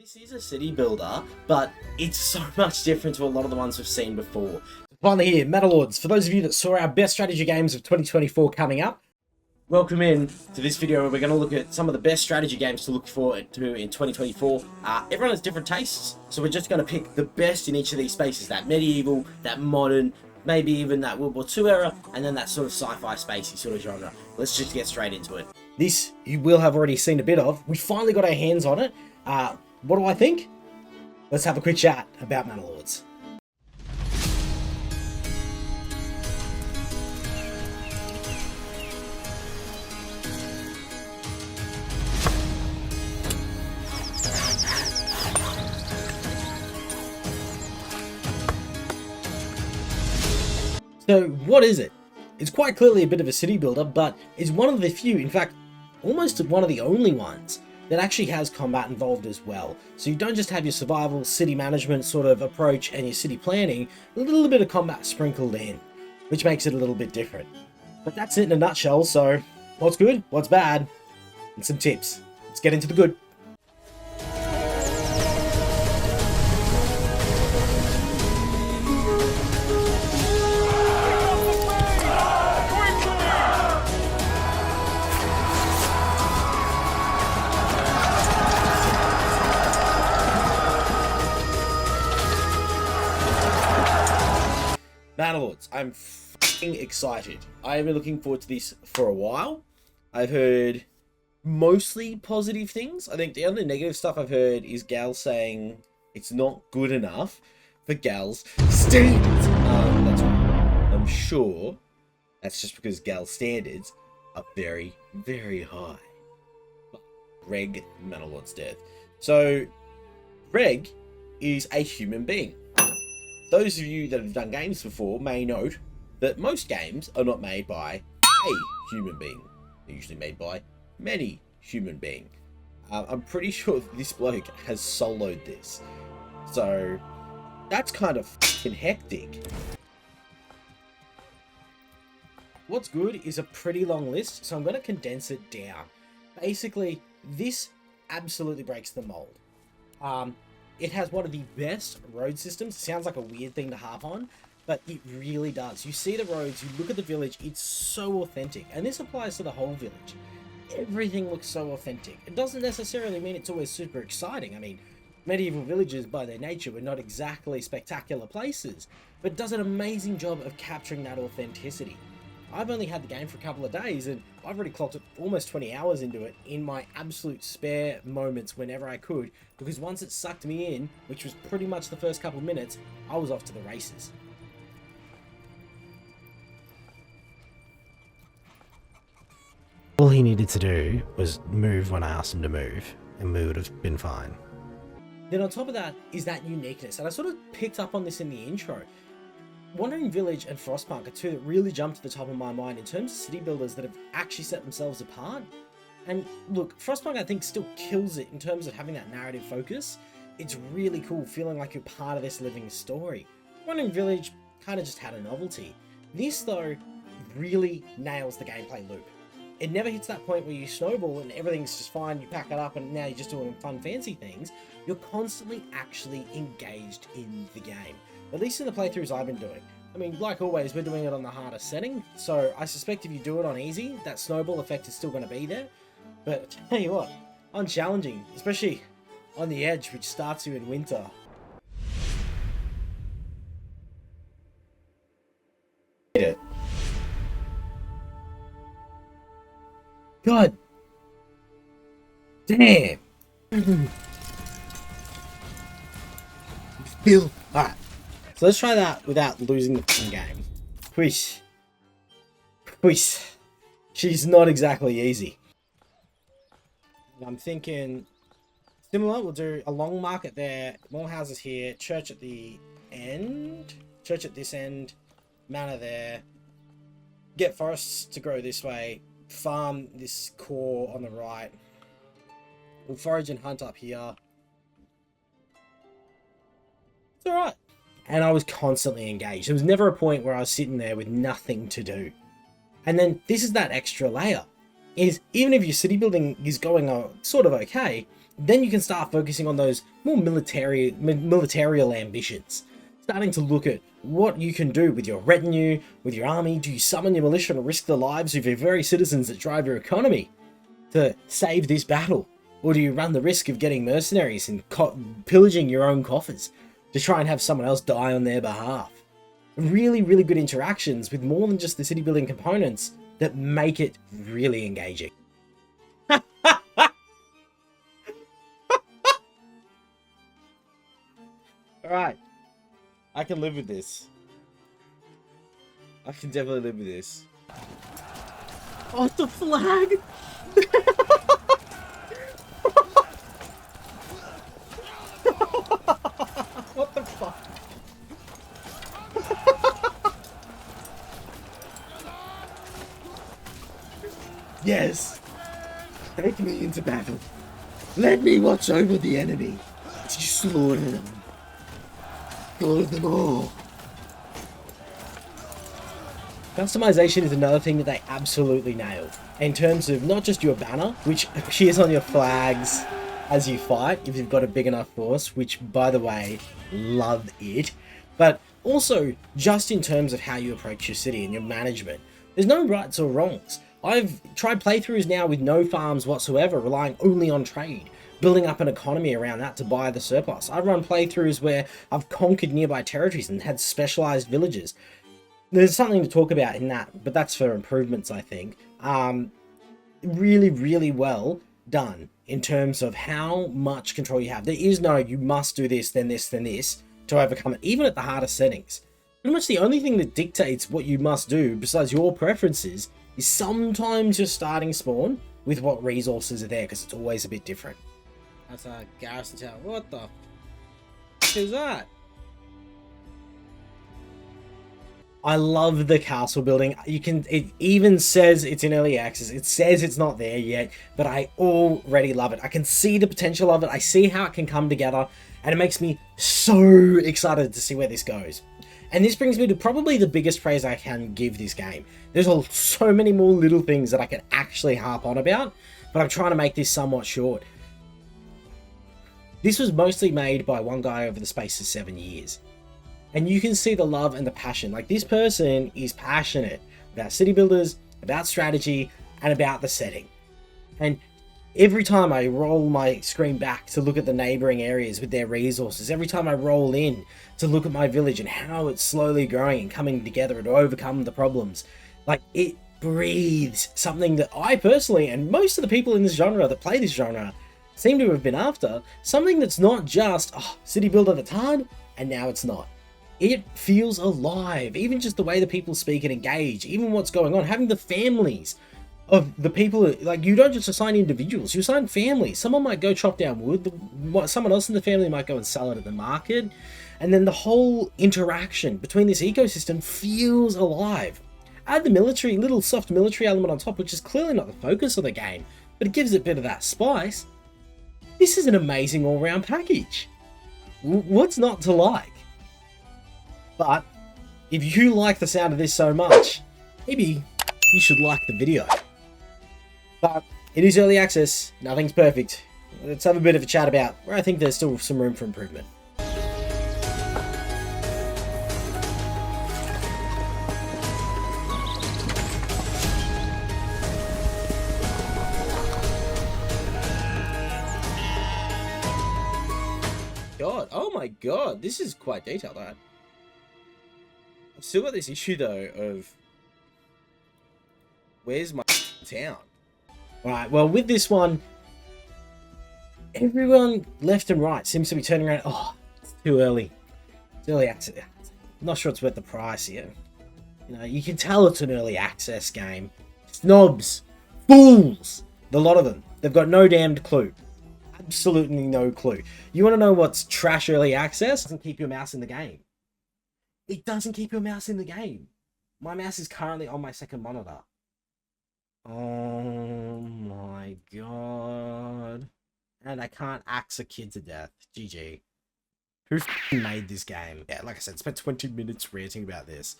This is a city builder, but it's so much different to a lot of the ones we've seen before. Finally here, Manor Lords. For those of you that saw our best strategy games of 2024 coming up, welcome in to this video where we're going to look at some of the best strategy games to look forward to in 2024. Everyone has different tastes, so we're just going to pick the best in each of these spaces. That medieval, that modern, maybe even that World War II era, and then that sort of sci-fi spacey sort of genre. Let's just get straight into it. This you will have already seen a bit of. We finally got our hands on it. What do I think? Let's have a quick chat about Manor Lords. So what is it? It's quite clearly a bit of a city builder, but it's one of the few, in fact, almost one of the only ones that actually has combat involved as well. So you don't just have your survival, city management sort of approach and your city planning, a little bit of combat sprinkled in, which makes it a little bit different. But that's it in a nutshell, so what's good, what's bad, and some tips. Let's get into the good. Manor Lords, I'm f***ing excited. I have been looking forward to this for a while. I've heard mostly positive things. I think the only negative stuff I've heard is Gal saying it's not good enough for Gal's standards. That's right. I'm sure that's just because Gal's standards are very, very high. Greg, Manor Lord's death. So, Greg is a human being. Those of you that have done games before may note that most games are not made by a human being. They're usually made by many human beings. I'm pretty sure this bloke has soloed this. So that's kind of fucking hectic. What's good is a pretty long list, so I'm going to condense it down. Basically, this absolutely breaks the mold. It has one of the best road systems. It sounds like a weird thing to harp on, but it really does. You see the roads, you look at the village, it's so authentic. And this applies to the whole village. Everything looks so authentic. It doesn't necessarily mean it's always super exciting. I mean, medieval villages by their nature were not exactly spectacular places, but it does an amazing job of capturing that authenticity. I've only had the game for a couple of days and I've already clocked almost 20 hours into it in my absolute spare moments whenever I could, because once it sucked me in, which was pretty much the first couple of minutes, I was off to the races. All he needed to do was move when I asked him to move, and we would have been fine. Then on top of that is that uniqueness, and I sort of picked up on this in the intro. Wandering Village and Frostpunk are two that really jumped to the top of my mind in terms of city builders that have actually set themselves apart. And look, Frostpunk I think still kills it in terms of having that narrative focus. It's really cool feeling like you're part of this living story. Wandering Village kind of just had a novelty. This though really nails the gameplay loop. It never hits that point where you snowball and everything's just fine, you pack it up and now you're just doing fun fancy things. You're constantly actually engaged in the game. At least in the playthroughs I've been doing. I mean, like always, we're doing it on the hardest setting, so I suspect if you do it on easy, that snowball effect is still going to be there. But I tell you what, on challenging, especially on the edge, which starts you in winter. It. God damn. Bill. Alright. So let's try that without losing the game. Which she's not exactly easy. I'm thinking similar. We'll do a long market there, more houses here, church at the end, church at this end, manor there. Get forests to grow this way. Farm this core on the right. We'll forage and hunt up here. It's alright. And I was constantly engaged. There was never a point where I was sitting there with nothing to do. And then this is that extra layer. Is even if your city building is going sort of okay, then you can start focusing on those more militarial ambitions. Starting to look at what you can do with your retinue, with your army. Do you summon your militia and risk the lives of your very citizens that drive your economy to save this battle? Or do you run the risk of getting mercenaries and pillaging your own coffers to try and have someone else die on their behalf? Really, really good interactions with more than just the city building components that make it really engaging. Alright. I can live with this. I can definitely live with this. Oh, it's the flag! What the fuck? Yes! Take me into battle. Let me watch over the enemy. Did you slaughter them? Slaughter them all. Customization is another thing that they absolutely nailed. In terms of not just your banner, which appears on your flags as you fight, if you've got a big enough force, which, by the way, love it. But also, just in terms of how you approach your city and your management. There's no rights or wrongs. I've tried playthroughs now with no farms whatsoever, relying only on trade, building up an economy around that to buy the surplus. I've run playthroughs where I've conquered nearby territories and had specialized villages. There's something to talk about in that, but that's for improvements, I think. Really, really well done in terms of how much control you have. There is no, you must do this, then this, then this, to overcome it, even at the hardest settings. Pretty much the only thing that dictates what you must do, besides your preferences, is sometimes your starting spawn with what resources are there, because it's always a bit different. That's a garrison tower. What the f is that? I love the castle building. It even says it's in early access. It says it's not there yet, but I already love it. I can see the potential of it. I see how it can come together, and it makes me so excited to see where this goes. And this brings me to probably the biggest praise I can give this game. There's so many more little things that I can actually harp on about, but I'm trying to make this somewhat short. This was mostly made by one guy over the space of 7 years. And you can see the love and the passion. Like, this person is passionate about city builders, about strategy, and about the setting. And every time I roll my screen back to look at the neighboring areas with their resources, every time I roll in to look at my village and how it's slowly growing and coming together to overcome the problems, like, it breathes something that I personally, and most of the people in this genre that play this genre, seem to have been after. Something that's not just, oh, city builder that's hard, and now it's not. It feels alive, even just the way the people speak and engage, even what's going on, having the families of the people. Like, you don't just assign individuals, you assign families. Someone might go chop down wood, someone else in the family might go and sell it at the market, and then the whole interaction between this ecosystem feels alive. Add the little soft military element on top, which is clearly not the focus of the game, but it gives it a bit of that spice. This is an amazing all-round package. What's not to like? But if you like the sound of this so much, maybe you should like the video. But it is early access, nothing's perfect. Let's have a bit of a chat about where I think there's still some room for improvement. God, oh my god, this is quite detailed, alright. I've still got this issue though of where's my town? Alright, well with this one, everyone left and right seems to be turning around. Oh, it's too early. It's early access. I'm not sure it's worth the price here. You know, you can tell it's an early access game. Snobs. Fools. The lot of them. They've got no damned clue. Absolutely no clue. You want to know what's trash early access? It doesn't keep your mouse in the game. It doesn't keep your mouse in the game. My mouse is currently on my second monitor. Oh my god. And I can't axe a kid to death. GG. Who made this game? Yeah, like I said, spent 20 minutes ranting about this.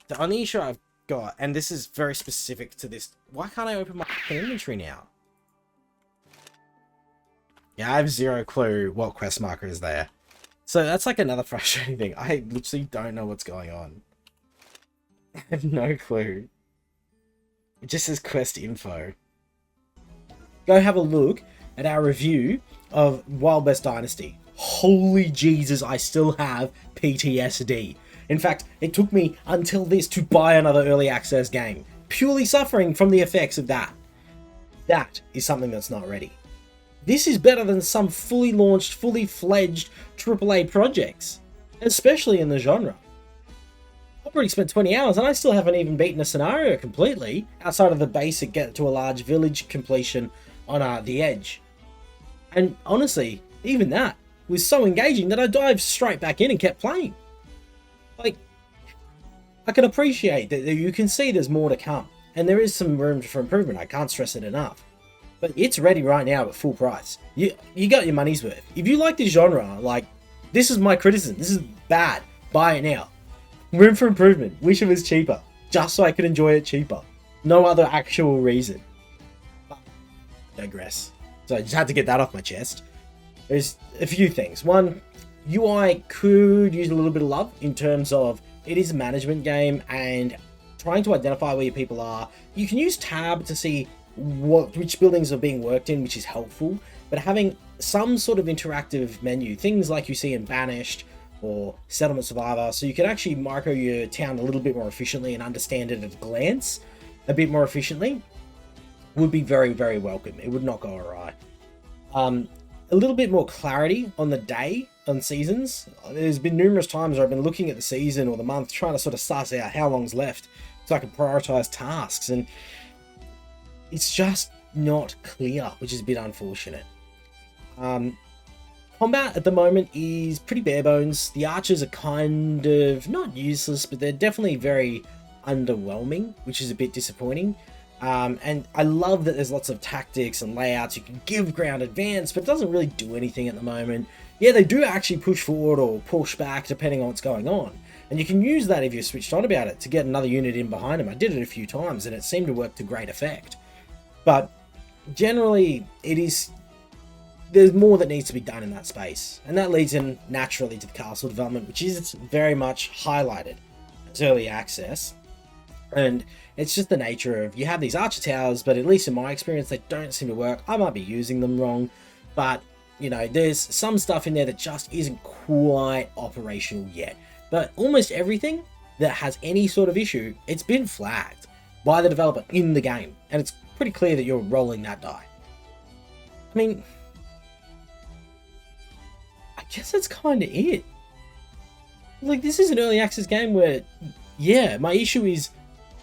The only issue I've got, and this is very specific to this, why can't I open my inventory now? Yeah, I have zero clue what quest marker is there. So that's like another frustrating thing. I literally don't know what's going on. I have no clue. It just says quest info. Go have a look at our review of Wild West Dynasty. Holy Jesus, I still have PTSD. In fact, it took me until this to buy another early access game, purely suffering from the effects of that. That is something that's not ready. This is better than some fully launched, fully fledged AAA projects, especially in the genre. I've already spent 20 hours and I still haven't even beaten a scenario completely, outside of the basic get to a large village completion on the edge. And honestly, even that was so engaging that I dived straight back in and kept playing. Like, I can appreciate that you can see there's more to come, and there is some room for improvement, I can't stress it enough. But it's ready right now at full price. You got your money's worth. If you like this genre, like, this is my criticism, this is bad, buy it now. Room for improvement, wish it was cheaper, just so I could enjoy it cheaper. No other actual reason. But I digress. So I just had to get that off my chest. There's a few things. One, UI could use a little bit of love in terms of it is a management game and trying to identify where your people are. You can use tab to see which buildings are being worked in, which is helpful, but having some sort of interactive menu, things like you see in Banished or Settlement Survivor, so you can actually micro your town a little bit more efficiently and understand it at a glance a bit more efficiently, would be very, very welcome. It would not go awry. A little bit more clarity on the day, on seasons. There's been numerous times where I've been looking at the season or the month, trying to sort of suss out how long's left so I can prioritize tasks, and it's just not clear, which is a bit unfortunate. Combat at the moment is pretty bare bones. The archers are kind of not useless, but they're definitely very underwhelming, which is a bit disappointing. And I love that there's lots of tactics and layouts. You can give ground advance, but it doesn't really do anything at the moment. Yeah, they do actually push forward or push back depending on what's going on. And you can use that if you're switched on about it to get another unit in behind them. I did it a few times and it seemed to work to great effect. But generally, there's more that needs to be done in that space. And that leads in naturally to the castle development, which is very much highlighted as early access. And it's just the nature of, you have these archer towers, but at least in my experience, they don't seem to work. I might be using them wrong, but you know, there's some stuff in there that just isn't quite operational yet. But almost everything that has any sort of issue, it's been flagged by the developer in the game. And it's pretty clear that you're rolling that die. I mean, I guess that's kind of it. Like, this is an early access game where, yeah, my issue is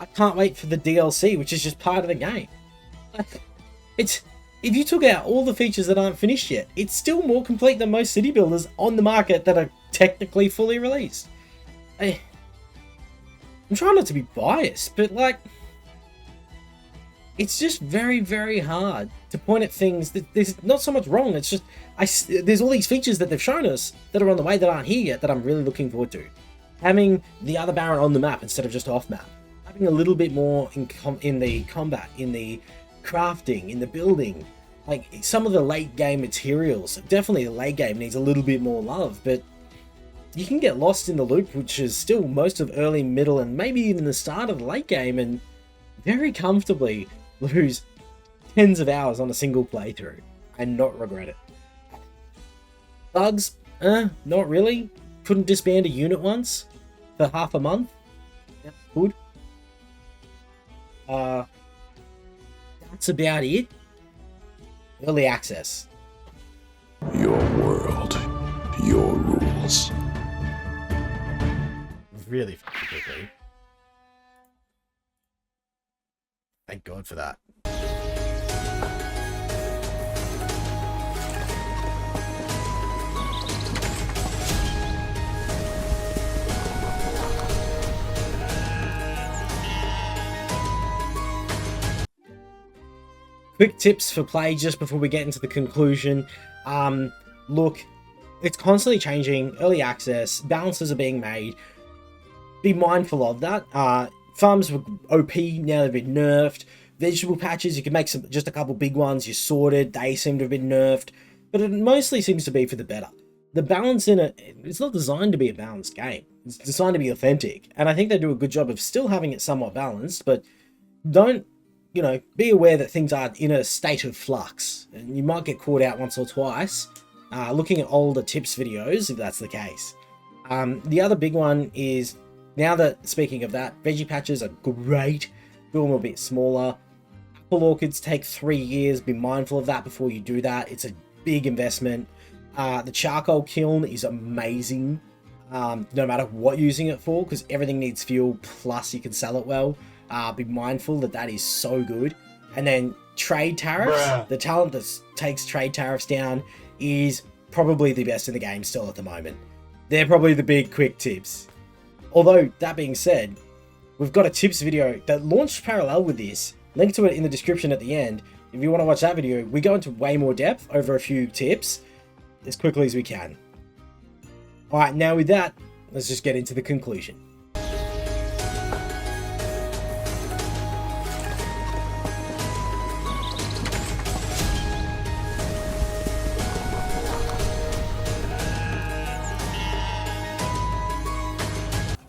I can't wait for the DLC, which is just part of the game. Like, if you took out all the features that aren't finished yet, it's still more complete than most city builders on the market that are technically fully released. I'm trying not to be biased, but like, it's just very, very hard to point at things that there's not so much wrong. It's just, there's all these features that they've shown us that are on the way that aren't here yet that I'm really looking forward to. Having the other Bearant on the map instead of just off map. Having a little bit more in the combat, in the crafting, in the building. Like, some of the late game materials, definitely the late game needs a little bit more love, but you can get lost in the loop, which is still most of early, middle, and maybe even the start of the late game, and very comfortably lose tens of hours on a single playthrough and not regret it. Bugs? Not really. Couldn't disband a unit once for half a month. Yeah, good. That's about it. Early access. Your world, your rules. Really fucking quickly. Thank God for that. Quick tips for play just before we get into the conclusion. Look, it's constantly changing. Early access, balances are being made. Be mindful of that. Farms were OP, now they've been nerfed. Vegetable patches, you can make just a couple big ones, you're sorted, they seem to have been nerfed. but it mostly seems to be for the better. The balance in it's not designed to be a balanced game. It's designed to be authentic, and I think they do a good job of still having it somewhat balanced, but don't, be aware that things are in a state of flux, and you might get caught out once or twice looking at older tips videos if that's the case. The other big one is, now that, speaking of that, veggie patches are great, do them a bit smaller. Apple orchids take 3 years, be mindful of that before you do that. It's a big investment. The charcoal kiln is amazing, no matter what you're using it for, because everything needs fuel, plus you can sell it well. Be mindful that is so good. And then trade tariffs, the talent that takes trade tariffs down is probably the best in the game still at the moment. They're probably the big quick tips. Although, that being said, we've got a tips video that launched parallel with this. Link to it in the description at the end. If you want to watch that video, we go into way more depth over a few tips as quickly as we can. Alright, now with that, let's just get into the conclusion.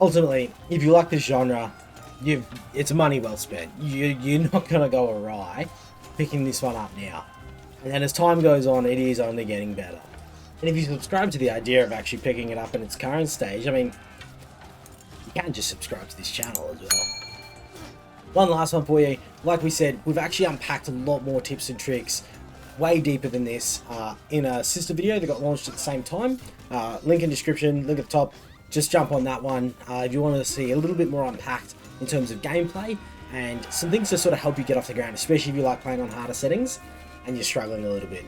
Ultimately, if you like this genre, it's money well spent. You're not going to go awry picking this one up now. And then as time goes on, it is only getting better. And if you subscribe to the idea of actually picking it up in its current stage, I mean, you can just subscribe to this channel as well. One last one for you. Like we said, we've actually unpacked a lot more tips and tricks way deeper than this in a sister video that got launched at the same time. Link in description, link at the top. Just jump on that one if you want to see a little bit more unpacked in terms of gameplay and some things to sort of help you get off the ground, especially if you like playing on harder settings and you're struggling a little bit.